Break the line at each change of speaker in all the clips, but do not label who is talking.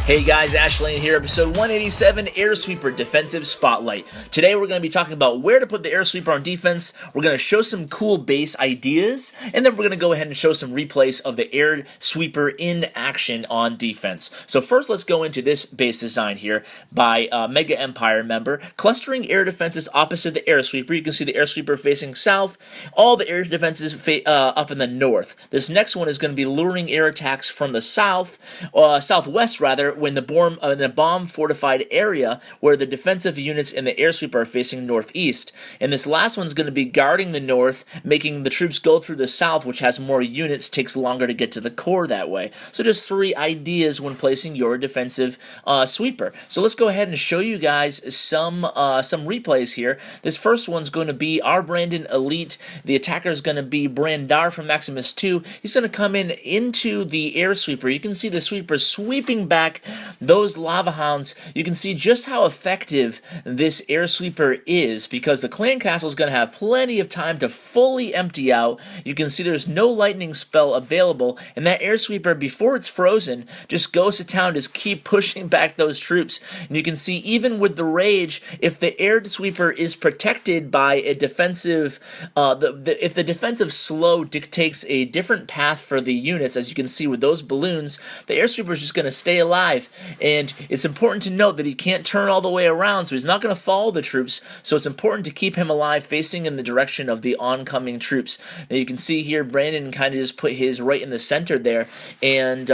Hey guys, Ash Lane here, episode 187, Air Sweeper Defensive Spotlight. Today we're going to be talking about where to put the Air Sweeper on defense, we're going to show some cool base ideas, and then we're going to go ahead and show some replays of the Air Sweeper in action on defense. So first let's go into this base design here by Mega Empire member. Clustering air defenses opposite the Air Sweeper. You can see the Air Sweeper facing south, all the air defenses up in the north. This next one is going to be luring air attacks from the southwest rather, when the bomb-fortified area where the defensive units in the Air Sweeper are facing northeast. And this last one's going to be guarding the north, making the troops go through the south, which has more units, takes longer to get to the core that way. So just three ideas when placing your defensive sweeper. So let's go ahead and show you guys some replays here. This first one's going to be our Brandon Elite. The attacker is going to be Brandar from Maximus 2. He's going to come into the Air Sweeper. You can see the sweeper sweeping back those lava hounds. You can see just how effective this Air Sweeper is, because the clan castle is going to have plenty of time to fully empty out. You can see there's no lightning spell available, and that Air Sweeper, before it's frozen, just goes to town, just keep pushing back those troops. And you can see even with the rage, if the Air Sweeper is protected by a defensive, if the defensive slow dictates a different path for the units, as you can see with those balloons, the Air Sweeper is just going to stay alive. And it's important to note that he can't turn all the way around, so he's not going to follow the troops, so it's important to keep him alive, facing in the direction of the oncoming troops. Now you can see here Brandon kind of just put his right in the center there, and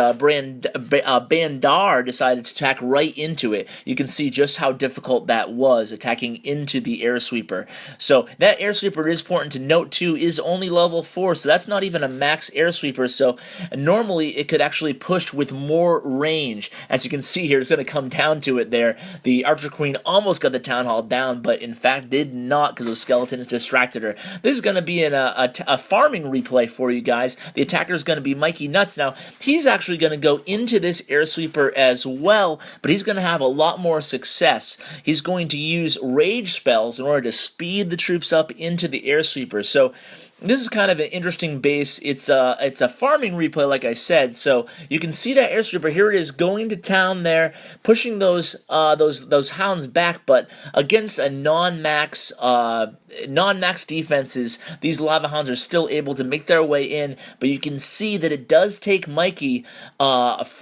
Bandar decided to attack right into it. You can see just how difficult that was, attacking into the Air Sweeper. So that Air Sweeper, is important to note too, is only level 4, so that's not even a max Air Sweeper, so normally it could actually push with more range. As you can see here, it's going to come down to it there. The Archer Queen almost got the Town Hall down, but in fact did not, because those skeletons distracted her. This is going to be a farming replay for you guys. The attacker is going to be Mikey Nuts. Now, he's actually going to go into this Air Sweeper as well, but he's going to have a lot more success. He's going to use rage spells in order to speed the troops up into the Air Sweeper. So this is kind of an interesting base. It's a farming replay, like I said. So you can see that Air Sweeper. Here it is, going to town there, pushing those hounds back. But against a non-max defenses, these lava hounds are still able to make their way in. But you can see that it does take Mikey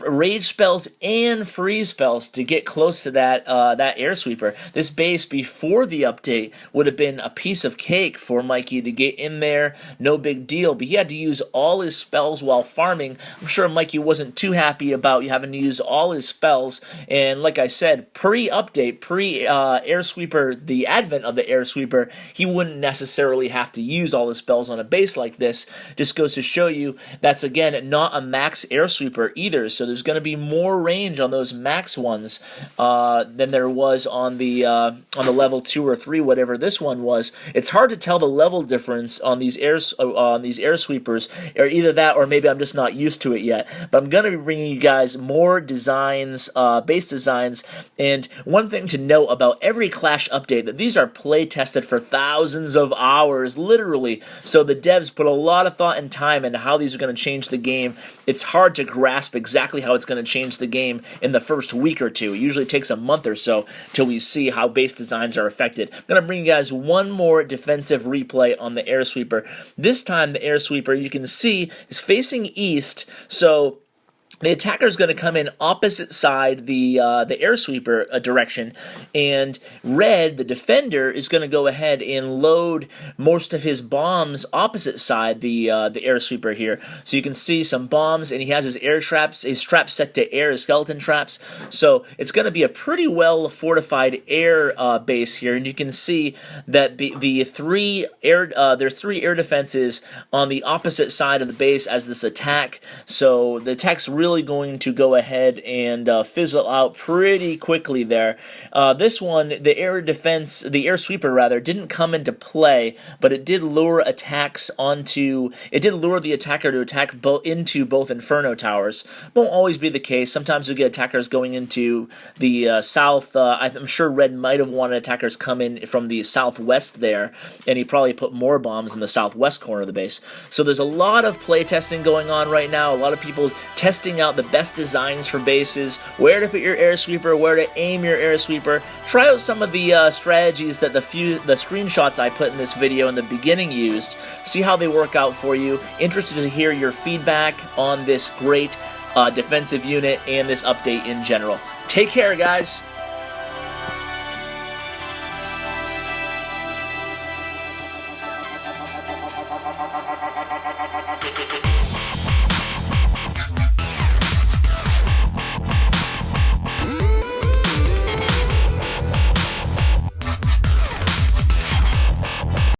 rage spells and freeze spells to get close to that Air Sweeper. This base before the update would have been a piece of cake for Mikey to get in there. No big deal, but he had to use all his spells while farming. I'm sure Mikey wasn't too happy about having to use all his spells, and like I said, pre-update, pre-Air Sweeper, the advent of the Air Sweeper, he wouldn't necessarily have to use all his spells on a base like this. Just goes to show you that's, again, not a max Air Sweeper either, so there's going to be more range on those max ones than there was on the level 2 or 3, whatever this one was. It's hard to tell the level difference on these Air Sweepers, or either that, or maybe I'm just not used to it yet. But I'm going to be bringing you guys more designs, base designs, and one thing to note about every Clash update, that these are play tested for thousands of hours, literally. So the devs put a lot of thought and time into how these are going to change the game. It's hard to grasp exactly how it's going to change the game in the first week or two. It usually takes a month or so till we see how base designs are affected. I'm going to bring you guys one more defensive replay on the Air Sweeper. This time the Air Sweeper, you can see, is facing east, so the attacker is going to come in opposite side the Air Sweeper direction, and Red, the defender, is going to go ahead and load most of his bombs opposite side the Air Sweeper here. So you can see some bombs, and he has his air traps, his traps set to air, his skeleton traps. So it's going to be a pretty well fortified air base here, and you can see that there's 3 air defenses on the opposite side of the base as this attack. So the attack's really going to go ahead and fizzle out pretty quickly there. This one, the Air Sweeper rather, didn't come into play, but it did lure attacks onto. It did lure the attacker to attack into both Inferno towers. Won't always be the case. Sometimes you get attackers going into the south. I'm sure Red might have wanted attackers come in from the southwest there, and he probably put more bombs in the southwest corner of the base. So there's a lot of play testing going on right now. A lot of people testing checking out the best designs for bases, where to put your air sweeper, where to aim your air sweeper. Try out some of the strategies that the screenshots I put in this video in the beginning used. See how they work out for you. Interested to hear your feedback on this great defensive unit and this update in general. Take care, guys.